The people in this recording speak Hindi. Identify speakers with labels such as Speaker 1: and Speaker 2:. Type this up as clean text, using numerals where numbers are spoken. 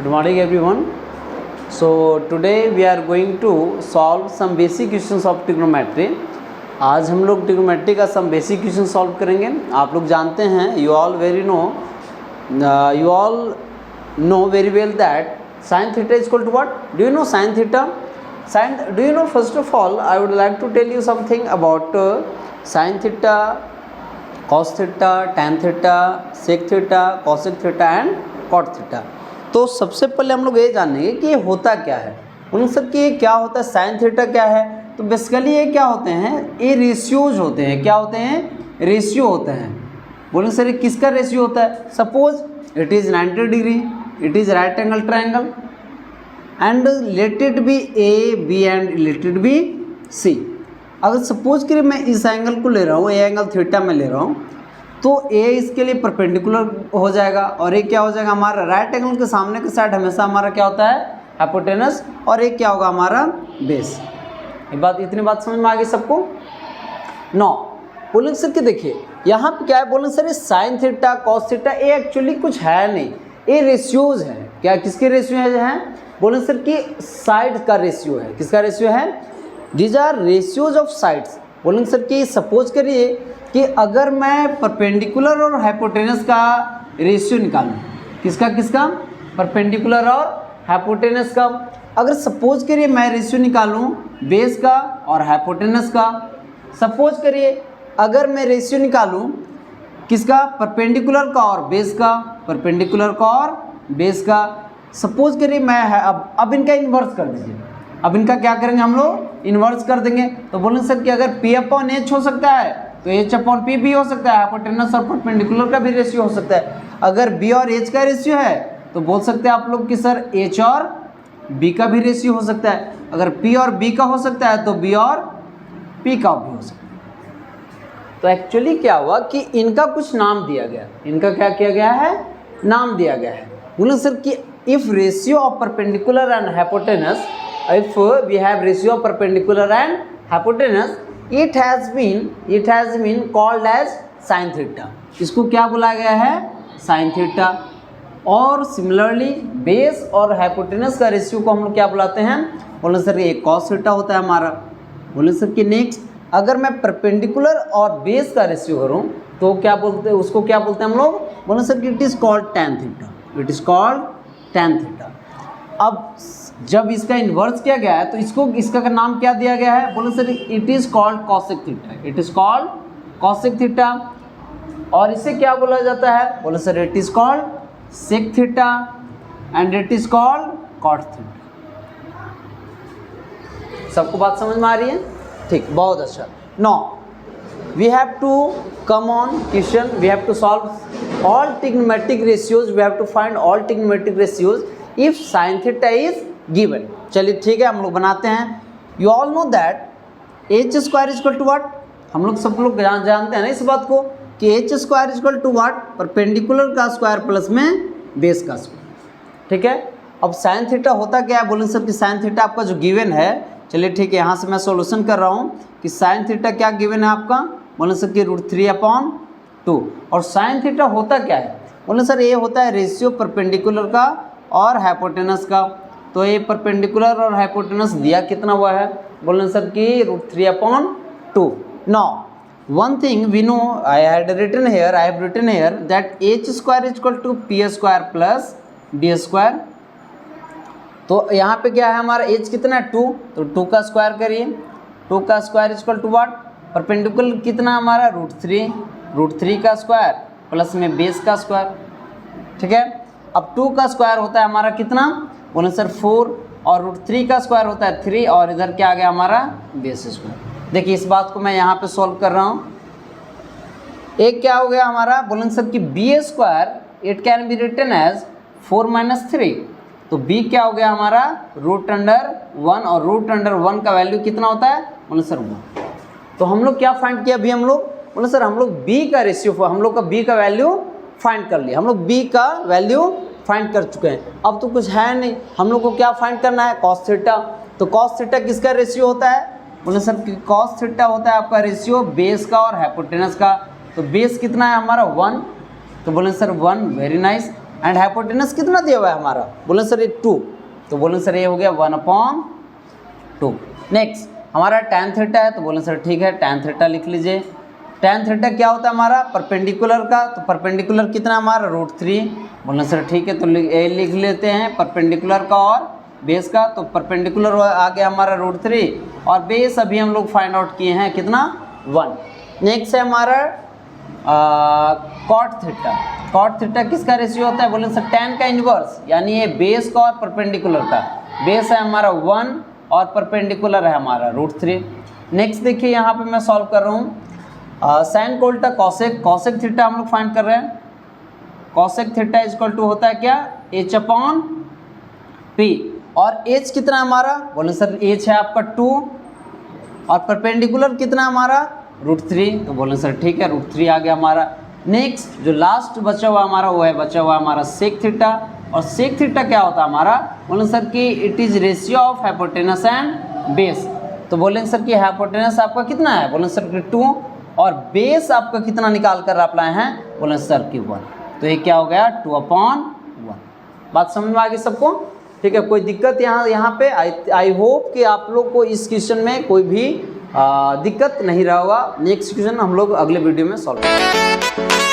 Speaker 1: Good morning everyone. So today we are going to solve some basic questions of trigonometry. आज हम लोग ट्रिग्नोमेट्री का सम बेसिक क्वेश्चन सॉल्व करेंगे। आप लोग जानते हैं, you all know very well that sin theta is equal to what? Do you know sin theta? Do you know, first of all I would like to tell you something about sin theta, cos theta, tan theta, sec theta, cosec theta and cot theta। तो सबसे पहले हम लोग ये जानेंगे कि ये होता क्या है, उन सब की क्या होता है, साइन थीटा क्या है। तो बेसिकली ये क्या होते हैं, ये रेशियोज होते हैं। क्या होते हैं? रेशियो होते हैं। बोलें सर ये किसका रेशियो होता है? Suppose it is 90 degree, it is right angle triangle and let it be A B and let it be C. अगर सपोज करिए मैं इस एंगल को ले रहा हूँ, ए एंगल थीटा में ले रहा हूँ, तो ए इसके लिए परपेंडिकुलर हो जाएगा और ये क्या हो जाएगा, हमारा राइट एंगल के सामने के साइड हमेशा हमारा क्या होता है, हाइपोटेनस, और ये क्या होगा हमारा बेस। ये बात, इतनी बात समझ में आ गई सबको? नो बोलेंगे सर कि देखिए यहाँ पे क्या है, बोलेंगे सर ये साइन थीटा कॉस थीटा ये एक्चुअली कुछ है नहीं, ये रेशियोज है। क्या किसके रेशियो है? बोलेंगे सर कि साइड का रेशियो है। किसका रेशियो है? These are ratios of sides. बोलेंगे सर कि सपोज करिए कि अगर मैं परपेंडिकुलर और हाइपोटेनस का रेशियो निकालूं, किसका परपेंडिकुलर और हाइपोटेनस का। अगर सपोज करिए मैं रेशियो निकालूं बेस का और हाइपोटेनस का, सपोज करिए अगर मैं रेशियो निकालूं किसका, परपेंडिकुलर का और बेस का, परपेंडिकुलर का और बेस का। सपोज करिए मैं अब इनका इन्वर्स कर दीजिए। अब इनका क्या करेंगे हम लोग, इन्वर्स कर देंगे। तो बोलेंगे सर कि अगर P अपॉन H हो सकता है तो H अपॉन P भी हो सकता है, हाइपोटेनस और परपेंडिकुलर का भी रेशियो हो सकता है। अगर B और H का रेशियो है तो बोल सकते हैं आप लोग कि सर H और B का भी रेशियो हो सकता है। अगर P और B का हो सकता है तो B और P का भी हो सकता है। तो एक्चुअली क्या हुआ कि इनका कुछ नाम दिया गया, इनका क्या किया गया है, नाम दिया गया है। बोले सर कि if ratio of perpendicular and hypotenuse, if we have ratio of perpendicular and hypotenuse, it has been called as sin theta। इसको क्या बुलाया गया है, sin theta। और सिमिलरली बेस और हाइपोटेनस का रेशियो को हम लोग क्या बुलाते हैं, बोले सर ये cos theta होता है हमारा। बोले सर कि नेक्स्ट अगर मैं परपेंडिकुलर और बेस का रेशियो करूँ तो क्या बोलते हैं, उसको क्या बोलते हैं हम लोग, बोले सर कि it is called tan theta, it is called tan theta। अब जब इसका इन्वर्स किया गया है तो इसका नाम क्या दिया गया है, बोले sir it is called cosec theta, it is called cosec theta. और इसे क्या बोला जाता है, बोले sir it is called sec theta and it is called cot theta. सबको बात समझ में आ रही है? ठीक, बहुत अच्छा। No we have to come on question, we have to solve all trigonometric ratios, we have to find all trigonometric ratios if sine theta is given. चलिए ठीक है, हम लोग बनाते हैं। You all know that H square is equal to what, हम लोग सब लोग जानते हैं ना इस बात को कि H square is equal to what, perpendicular का स्क्वायर प्लस में बेस का स्क्वायर। ठीक है, अब साइन थीटा होता क्या है, बोलेंगे सर कि साइन थीटा आपका जो गिवन है, चलिए ठीक है यहाँ से मैं सॉल्यूशन कर रहा हूँ कि साइन थीटा क्या गिवन है आपका, बोलेंगे सर कि √3/2। और साइन थीटा होता क्या है, बोलेंगे सर ये होता है रेशियो परपेंडिकुलर का और हाइपोटेनस का। तो ये परपेंडिकुलर और हाइपोटेनस दिया कितना हुआ है, बोलें सर कि √3/2। Now one thing we know, I have written here that h square equal to p square plus d square. तो यहाँ पे क्या है हमारा h कितना है, 2, तो 2 का स्क्वायर करिए। 2 का square equal to what, perpendicular कितना हमारा √3 का स्क्वायर प्लस में बेस का स्क्वायर। ठीक है, अब 2 का स्क्वायर होता है हमारा कितना, बोले सर 4, और √3 का स्क्वायर होता है 3, और इधर क्या आ गया हमारा बेस स्क्वायर। देखिए इस बात को मैं यहाँ पे सॉल्व कर रहा हूँ। एक क्या हो गया हमारा, बोलेंगे सर कि b square it can be written as 4 - 3। तो b क्या हो गया हमारा √1, और √1 का वैल्यू कितना होता है, बोले सर 1। तो हम लोग क्या फाइंड किया अभी हम लोग, बोले सर हम लोग b का रेशियो, हम लोग का b का वैल्यू फाइंड कर लिया, हम लोग b का वैल्यू फाइंड कर चुके हैं। अब तो कुछ है नहीं, हम लोग को क्या फाइंड करना है, कॉस थीटा। तो कॉस थीटा किसका रेशियो होता है, बोले सर कॉस थीटा होता है आपका रेशियो बेस का और हाइपोटेनस का। तो बेस कितना है हमारा 1, तो बोले sir 1, very nice. And hypotenuse कितना दिया हुआ है हमारा, बोले सर ये 2, तो बोले सर ये हो गया 1/2। नेक्स्ट हमारा tan थीटा है, तो बोले सर ठीक है tan थीटा लिख लीजिए। tan थीटा क्या होता है हमारा, परपेंडिकुलर का, तो परपेंडिकुलर कितना हमारा √3, बोले सर ठीक है, तो ये लिख लेते हैं परपेंडिकुलर का और बेस का, तो परपेंडिकुलर आ गया हमारा √3 और बेस अभी हम लोग फाइंड आउट किए हैं कितना 1। नेक्स्ट है हमारा कॉट थीटा। कॉट थीटा किसका रेशियो होता है, बोले सर tan का इन्वर्स, यानी ये बेस का और परपेंडिकुलर का। बेस है हमारा 1 और परपेंडिकुलर है हमारा √3। नेक्स्ट देखिए यहाँ पे मैं सॉल्व कर रहा हूँ साइन कोल्टा कॉसेक। कॉसेक थीटा हम लोग फाइंड कर रहे हैं। कॉसेक थीटा इक्वल टू होता है क्या, h/p, और h कितना है हमारा, बोले सर h है आपका 2 और परपेंडिकुलर कितना हमारा √3, तो बोले सर ठीक है √3 आ गया हमारा। नेक्स्ट जो लास्ट बचा हुआ हमारा वो है बचा हुआ हमारा सेक थीटा, और सेक थीटा क्या होता है हमारा, बोले सर कि it is ratio of hypotenuse and base, तो बोलेंगे सर कि हाइपोटेनस आपका कितना है, बोले सर कि 2 और बेस आपका कितना निकाल कर आप लाए हैं, बोले सर कि 1, तो ये क्या हो गया 2/1। बात समझ में आ गई सबको, ठीक है। कोई दिक्कत यहाँ पे आई होप कि आप लोग को इस क्वेश्चन में कोई भी दिक्कत नहीं रहा होगा। नेक्स्ट क्वेश्चन हम लोग अगले वीडियो में सॉल्व करेंगे।